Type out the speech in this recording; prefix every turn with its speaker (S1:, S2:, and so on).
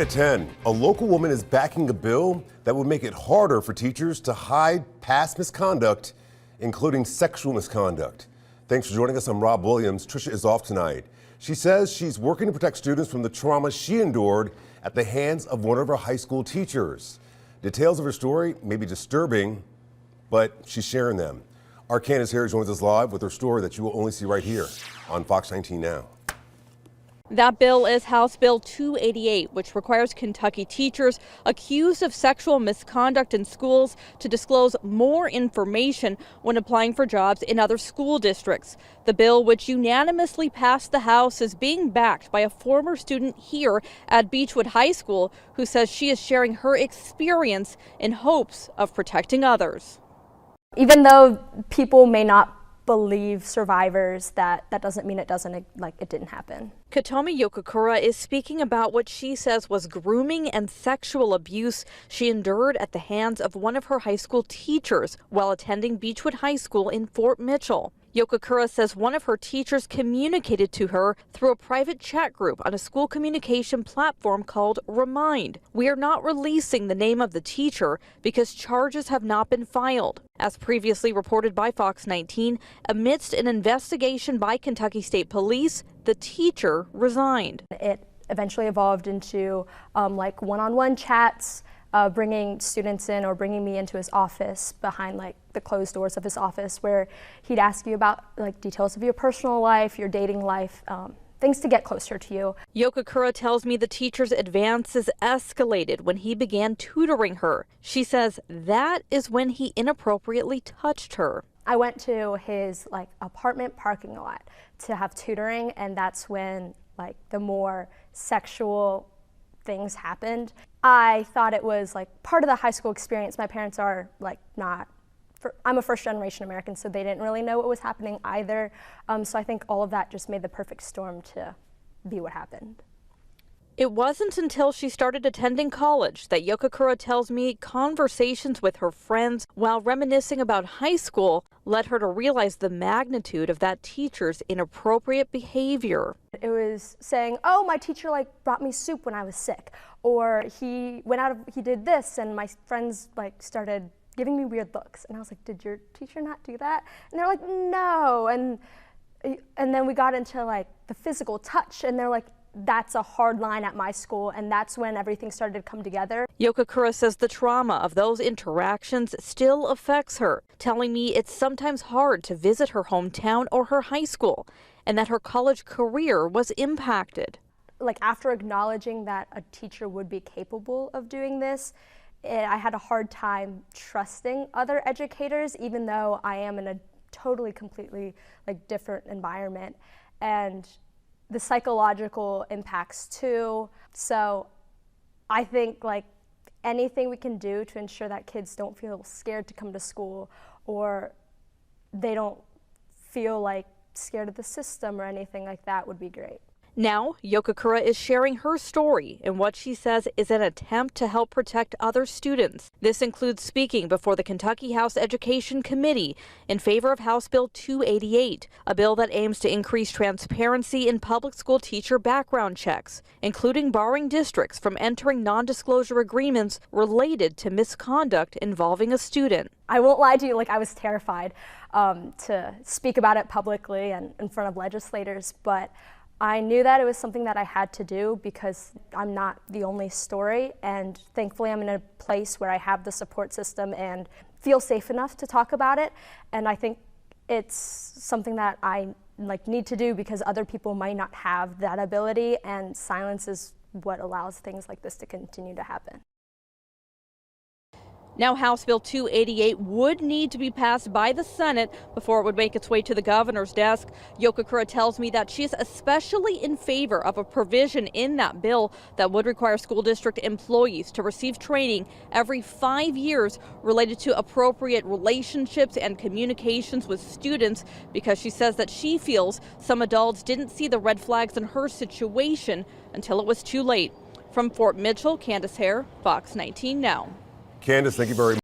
S1: At 10, a local woman is backing a bill that would make it harder for teachers to hide past misconduct, including sexual misconduct. Thanks for joining us. I'm Rob Williams. Tricia is off tonight. She says she's working to protect students from the trauma she endured at the hands of one of her high school teachers. Details of her story may be disturbing, but she's sharing them. Our Candace Harris joins us live with her story that you will only see right here on Fox 19 Now.
S2: That bill is House Bill 288, which requires Kentucky teachers accused of sexual misconduct in schools to disclose more information when applying for jobs in other school districts. The bill, which unanimously passed the House, is being backed by a former student here at Beechwood High School who says she is sharing her experience in hopes of protecting others.
S3: Even though people may not believe survivors, that doesn't mean it didn't happen.
S2: Katomi Yokokura is speaking about what she says was grooming and sexual abuse she endured at the hands of one of her high school teachers while attending Beechwood High School in Fort Mitchell. Yokokura says one of her teachers communicated to her through a private chat group on a school communication platform called Remind. We are not releasing the name of the teacher because charges have not been filed. As previously reported by Fox 19, amidst an investigation by Kentucky State Police, the teacher resigned.
S3: It eventually evolved into one-on-one chats, bringing students in or bringing me into his office behind the closed doors of his office, where he'd ask you about details of your personal life, your dating life, things to get closer to you.
S2: Yokokura tells me the teacher's advances escalated when he began tutoring her. She says that is when he inappropriately touched her.
S3: I went to his apartment parking lot to have tutoring, and that's when the more sexual things happened. I thought it was part of the high school experience. My parents are I'm a first generation American, so they didn't really know what was happening either. So I think all of that just made the perfect storm to be what happened.
S2: It wasn't until she started attending college that Yokokura tells me conversations with her friends while reminiscing about high school led her to realize the magnitude of that teacher's inappropriate behavior.
S3: It was saying, oh, my teacher brought me soup when I was sick, or he did this, and my friends started giving me weird looks, and I was like, did your teacher not do that? And they're like, no. And then we got into the physical touch, and they're like, that's a hard line at my school, and that's when everything started to come together.
S2: Yokokura says the trauma of those interactions still affects her, telling me it's sometimes hard to visit her hometown or her high school, and that her college career was impacted.
S3: After acknowledging that a teacher would be capable of doing this, I had a hard time trusting other educators, even though I am in a totally, completely different environment. And the psychological impacts too. So I think anything we can do to ensure that kids don't feel scared to come to school, or they don't feel scared of the system or anything like that, would be great.
S2: Now, Yokokura is sharing her story in what she says is an attempt to help protect other students. This includes speaking before the Kentucky House Education Committee in favor of House Bill 288, a bill that aims to increase transparency in public school teacher background checks, including barring districts from entering non-disclosure agreements related to misconduct involving a student.
S3: I won't lie to you, I was terrified to speak about it publicly and in front of legislators, but I knew that it was something that I had to do because I'm not the only story, and thankfully I'm in a place where I have the support system and feel safe enough to talk about it. And I think it's something that I need to do because other people might not have that ability, and silence is what allows things like this to continue to happen.
S2: Now, House Bill 288 would need to be passed by the Senate before it would make its way to the governor's desk. Yokokura tells me that she is especially in favor of a provision in that bill that would require school district employees to receive training every 5 years related to appropriate relationships and communications with students, because she says that she feels some adults didn't see the red flags in her situation until it was too late. From Fort Mitchell, Candace Hare, Fox 19 Now.
S1: Candace, thank you very much.